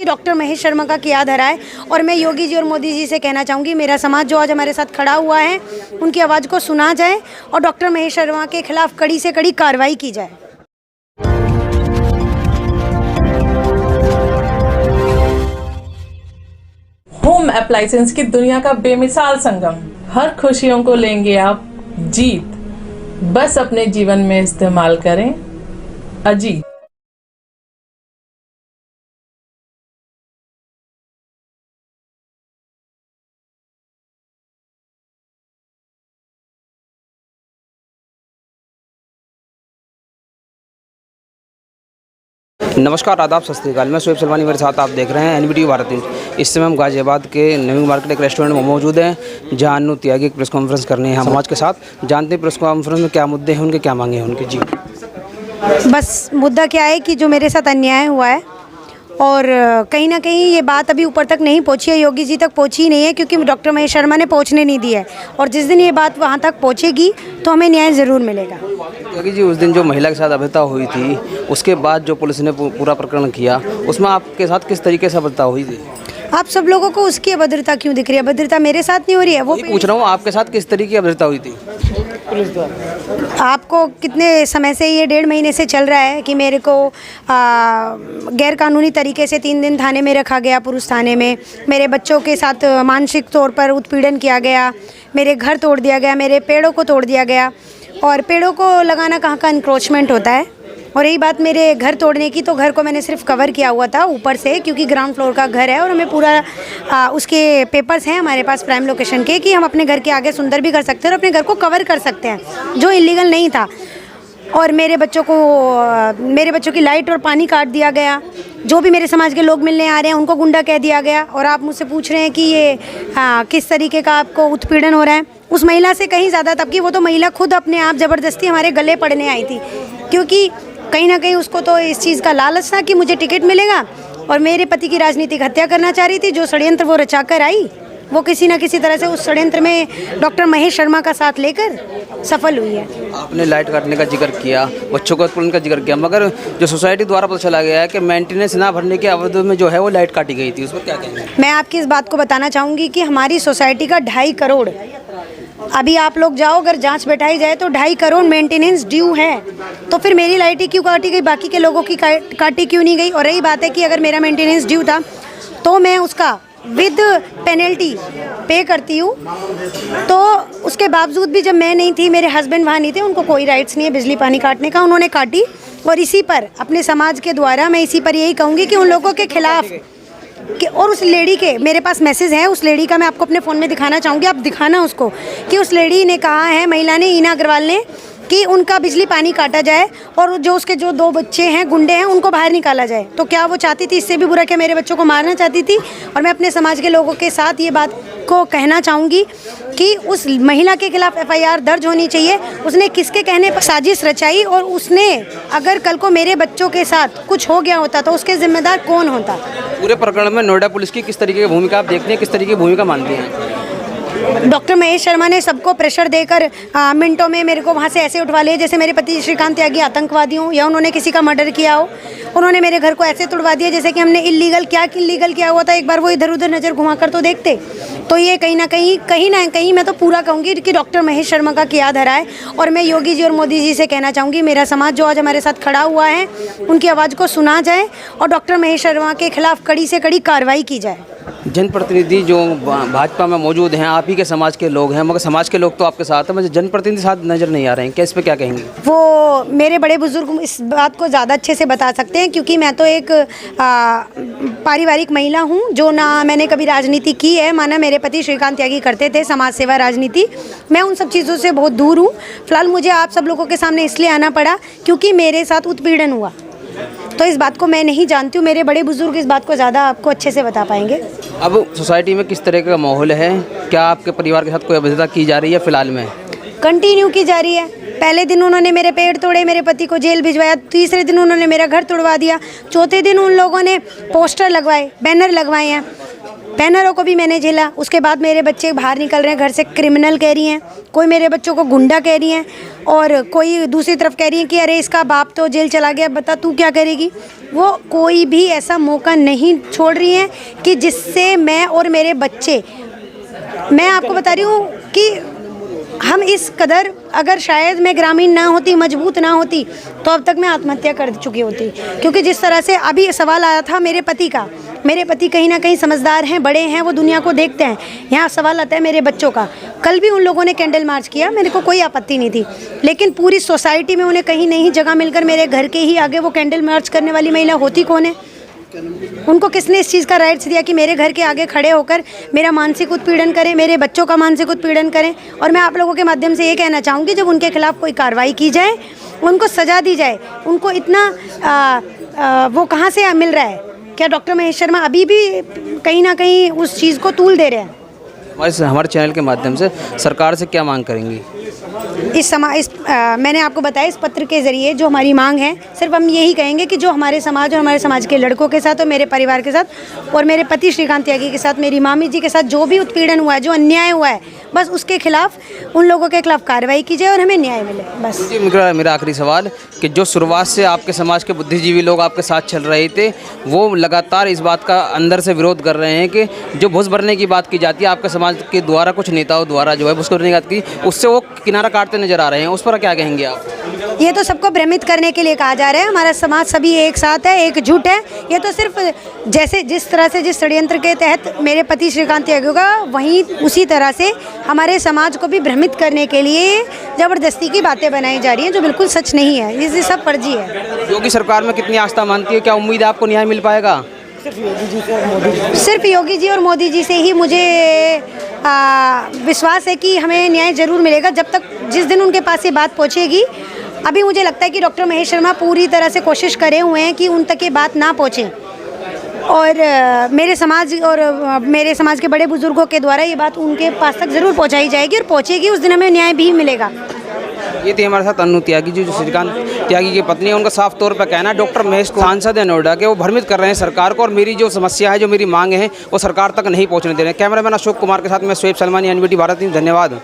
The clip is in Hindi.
डॉक्टर महेश शर्मा का किया धरा है। और मैं योगी जी और मोदी जी से कहना चाहूँगी, मेरा समाज जो आज हमारे साथ खड़ा हुआ है उनकी आवाज़ को सुना जाए और डॉक्टर महेश शर्मा के खिलाफ कड़ी से कड़ी कार्रवाई की जाए। होम अप्लायंसेस की दुनिया का बेमिसाल संगम, हर खुशियों को लेंगे आप जीत, बस अपने जीवन में इस्तेमाल करें अजीत। नमस्कार, आदाब, सत श्री अकाल। मैं शोएब सलमानी, मेरे साथ आप देख रहे हैं एनवीटी भारत न्यूज़। इस समय हम गाजियाबाद के नवी मार्केट एक रेस्टोरेंट में मौजूद हैं, जहां अनु त्यागी एक प्रेस कॉन्फ्रेंस करने हैं समाज के साथ। जानते हैं प्रेस कॉन्फ्रेंस में क्या मुद्दे हैं उनके, क्या मांगे हैं उनके। जी, बस मुद्दा क्या है कि जो मेरे साथ अन्याय हुआ है और कहीं ना कहीं ये बात अभी ऊपर तक नहीं पहुंची है, योगी जी तक पहुंची ही नहीं है, क्योंकि डॉक्टर महेश शर्मा ने पहुंचने नहीं दिया है। और जिस दिन ये बात वहां तक पहुंचेगी तो हमें न्याय ज़रूर मिलेगा। त्यागी जी, उस दिन जो महिला के साथ अभद्रता हुई थी, उसके बाद जो पुलिस ने पूरा प्रकरण किया, उसमें आपके साथ किस तरीके से अभद्रता हुई थी? आप सब लोगों को उसकी अभद्रता क्यों दिख रही है? अभद्रता मेरे साथ नहीं हो रही है, वो पूछ रहा हूँ आपके साथ किस तरीके की अभद्रता हुई थी? आपको कितने समय से, ये 1.5 महीने से चल रहा है कि मेरे को गैर कानूनी तरीके से 3 दिन थाने में रखा गया, पुरुष थाने में। मेरे बच्चों के साथ मानसिक तौर पर उत्पीड़न किया गया, मेरे घर तोड़ दिया गया, मेरे पेड़ों को तोड़ दिया गया। और पेड़ों को लगाना कहाँ का इंक्रोचमेंट होता है। और यही बात मेरे घर तोड़ने की, तो घर को मैंने सिर्फ कवर किया हुआ था ऊपर से, क्योंकि ग्राउंड फ्लोर का घर है और हमें पूरा उसके पेपर्स हैं हमारे पास प्राइम लोकेशन के, कि हम अपने घर के आगे सुंदर भी कर सकते हैं और अपने घर को कवर कर सकते हैं, जो इलीगल नहीं था। और मेरे बच्चों की लाइट और पानी काट दिया गया। जो भी मेरे समाज के लोग मिलने आ रहे हैं उनको गुंडा कह दिया गया। और आप मुझसे पूछ रहे हैं कि ये किस तरीके का आपको उत्पीड़न हो रहा है। उस महिला से कहीं ज़्यादा, तब कि वो तो महिला खुद अपने आप ज़बरदस्ती हमारे गले पड़ने आई थी, क्योंकि कहीं ना कहीं उसको तो इस चीज़ का लालच था कि मुझे टिकट मिलेगा, और मेरे पति की राजनीतिक हत्या करना चाह रही थी। जो षड्यंत्र वो रचा कर आई, वो किसी न किसी तरह से उस षड्यंत्र में डॉक्टर महेश शर्मा का साथ लेकर सफल हुई है। आपने लाइट काटने का जिक्र किया, बच्चों को उत्पीड़न का जिक्र किया, मगर जो सोसाइटी द्वारा पता चला गया है कि मेंटेनेंस ना भरने के अवधि में जो है वो लाइट काटी गई थी, उस पर क्या कहेंगे? मैं आपकी इस बात को बताना चाहूँगी कि हमारी सोसाइटी का 2.5 करोड़, अभी आप लोग जाओ, अगर जांच बैठाई जाए तो 2.5 करोड़ मेंटेनेंस ड्यू है। तो फिर मेरी लाइटें क्यों काटी गई, बाकी के लोगों की काटी क्यों नहीं गई? और रही बात है कि अगर मेरा मेंटेनेंस ड्यू था तो मैं उसका विद पेनल्टी पे करती हूँ, तो उसके बावजूद भी जब मैं नहीं थी, मेरे हस्बैंड वहाँ नहीं थे, उनको कोई राइट्स नहीं है बिजली पानी काटने का, उन्होंने काटी। और इसी पर अपने समाज के द्वारा मैं इसी पर यही कहूँगी कि उन लोगों के खिलाफ कि, और उस लेडी के मेरे पास मैसेज है, उस लेडी का मैं आपको अपने फ़ोन में दिखाना चाहूँगी, आप दिखाना उसको, कि उस लेडी ने कहा है, महिला ने, ईना अग्रवाल ने, कि उनका बिजली पानी काटा जाए और जो उसके जो 2 बच्चे हैं, गुंडे हैं, उनको बाहर निकाला जाए। तो क्या वो चाहती थी, इससे भी बुरा क्या मेरे बच्चों को मारना चाहती थी? और मैं अपने समाज के लोगों के साथ ये बात को कहना चाहूँगी कि उस महिला के खिलाफ FIR दर्ज होनी चाहिए। उसने किसके कहने पर साजिश रचाई, और उसने अगर कल को मेरे बच्चों के साथ कुछ हो गया होता तो उसके जिम्मेदार कौन होता? पूरे प्रकरण में नोएडा पुलिस की किस तरीके की भूमिका आप देखते हैं, किस तरीके की भूमिका मानते हैं? डॉक्टर महेश शर्मा ने सबको प्रेशर देकर मिनटों में मेरे को वहाँ से ऐसे उठवा लिया जैसे मेरे पति श्रीकांत त्यागी आतंकवादी हूँ या उन्होंने किसी का मर्डर किया हो। उन्होंने मेरे घर को ऐसे तोड़वा दिया जैसे कि हमने इलीगल किया हुआ था। एक बार वो इधर उधर नज़र घुमा कर तो देखते। तो ये कहीं ना कहीं मैं तो पूरा कहूँगी कि डॉक्टर महेश शर्मा का किया धरा है। और मैं योगी जी और मोदी जी से कहना चाहूँगी, मेरा समाज जो आज हमारे साथ खड़ा हुआ है उनकी आवाज़ को सुना जाए और डॉक्टर महेश शर्मा के खिलाफ कड़ी से कड़ी कार्रवाई की जाए। जनप्रतिनिधि जो भाजपा में मौजूद हैं, आप ही के समाज के लोग हैं, मगर समाज के लोग तो आपके साथ हैं, मुझे जनप्रतिनिधि साथ नज़र नहीं आ रहे हैं, क्या इस पर क्या कहेंगे? वो मेरे बड़े बुजुर्ग इस बात को ज़्यादा अच्छे से बता सकते हैं, क्योंकि मैं तो एक पारिवारिक महिला हूँ, जो ना मैंने कभी राजनीति की है, माना मेरे पति श्रीकांत त्यागी करते थे समाज सेवा राजनीति। मैं उन सब चीज़ों से बहुत दूर हूँ। फिलहाल मुझे आप सब लोगों के सामने इसलिए आना पड़ा क्योंकि मेरे साथ उत्पीड़न हुआ, तो इस बात को मैं नहीं जानती हूँ। मेरे बड़े बुजुर्ग इस बात को ज़्यादा आपको अच्छे से बता पाएंगे। अब सोसाइटी में किस तरह का माहौल है? क्या आपके परिवार के साथ कोई अभद्रता की जा रही है फिलहाल में? कंटिन्यू की जा रही है। पहले दिन उन्होंने मेरे पेड़ तोड़े, मेरे पति को जेल भिजवाया। तीसरे दिन उन्होंने मेरा घर तोड़वा दिया। चौथे दिन उन लोगों ने पोस्टर लगवाए, बैनर लगवाए हैं। पैनरों को भी मैंने झेला। उसके बाद मेरे बच्चे बाहर निकल रहे हैं घर से क्रिमिनल कह रही हैं, कोई मेरे बच्चों को गुंडा कह रही हैं और कोई दूसरी तरफ कह रही है कि अरे इसका बाप तो जेल चला गया, बता तू क्या करेगी। वो कोई भी ऐसा मौका नहीं छोड़ रही हैं कि जिससे मैं और मेरे बच्चे, मैं आपको बता रही हूँ कि हम इस कदर, अगर शायद मैं ग्रामीण ना होती, मजबूत ना होती, तो अब तक मैं आत्महत्या कर चुकी होती। क्योंकि जिस तरह से अभी सवाल आया था मेरे पति का, मेरे पति कहीं ना कहीं समझदार हैं, बड़े हैं, वो दुनिया को देखते हैं। यहाँ सवाल आता है मेरे बच्चों का। कल भी उन लोगों ने कैंडल मार्च किया, मेरे को कोई आपत्ति नहीं थी, लेकिन पूरी सोसाइटी में उन्हें कहीं नहीं जगह मिलकर मेरे घर के ही आगे वो कैंडल मार्च करने वाली महिला होती कौन है? उनको किसने इस चीज़ का राइट्स दिया कि मेरे घर के आगे खड़े होकर मेरा मानसिक उत्पीड़न करें, मेरे बच्चों का मानसिक उत्पीड़न करें? और मैं आप लोगों के माध्यम से ये कहना चाहूँगी, जब उनके खिलाफ कोई कार्रवाई की जाए, उनको सज़ा दी जाए। उनको इतना वो कहाँ से मिल रहा है? क्या डॉक्टर महेश शर्मा अभी भी कहीं ना कहीं उस चीज़ को तूल दे रहे हैं? हमारे चैनल के माध्यम से सरकार से क्या मांग करेंगी? मैंने आपको बताया, इस पत्र के ज़रिए जो हमारी मांग है, सिर्फ हम यही कहेंगे कि जो हमारे समाज और हमारे समाज के लड़कों के साथ और मेरे परिवार के साथ और मेरे पति श्रीकांत त्यागी के साथ, मेरी मामी जी के साथ जो भी उत्पीड़न हुआ है, जो अन्याय हुआ है, बस उसके खिलाफ, उन लोगों के खिलाफ कार्रवाई की जाए और हमें न्याय मिले, बस। जी, मेरा आखिरी सवाल कि जो शुरुआत से आपके समाज के बुद्धिजीवी लोग आपके साथ चल रहे थे, वो लगातार इस बात का अंदर से विरोध कर रहे हैं कि जो घुस भरने की बात की जाती है आपके समाज के द्वारा, कुछ नेताओं द्वारा जो है घुस भरने की बात की, उससे वो किनारा काटते नजर आ रहे हैं। उस पर क्या कहेंगे आप? ये तो सबको भ्रमित करने के लिए कहा जा रहा है। हमारा समाज सभी एक साथ है, एकजुट है। ये तो सिर्फ जैसे जिस तरह से, जिस षड्यंत्र के तहत मेरे पति श्रीकांत त्यागी का, वहीं उसी तरह से हमारे समाज को भी भ्रमित करने के लिए ज़बरदस्ती की बातें बनाई जा रही हैं, जो बिल्कुल सच नहीं है। ये सब फर्जी है। योगी सरकार में कितनी आस्था मानती है? क्या उम्मीद है आपको न्याय मिल पाएगा? सिर्फ योगी जी और मोदी जी से ही मुझे विश्वास है कि हमें न्याय ज़रूर मिलेगा। जब तक, जिस दिन उनके पास ये बात पहुंचेगी, अभी मुझे लगता है कि डॉक्टर महेश शर्मा पूरी तरह से कोशिश करे हुए हैं कि उन तक ये बात ना पहुंचे, और मेरे समाज के बड़े बुजुर्गों के द्वारा ये बात उनके पास तक ज़रूर पहुंचाई जाएगी और पहुंचेगी। उस दिन हमें न्याय भी मिलेगा। ये थी हमारे साथ अनु त्यागी जी, जो श्रीकांत त्यागी की पत्नी है। उनका साफ तौर पर कहना है डॉक्टर महेश सांसद है नोएडा के, वो भ्रमित कर रहे हैं सरकार को, और मेरी जो समस्या है, जो मेरी मांग है, वो सरकार तक नहीं पहुंचने दे रहे हैं। कैमरामैन अशोक कुमार के साथ मैं शोएब सलमानी, एनबीटी भारत न्यूज़। धन्यवाद।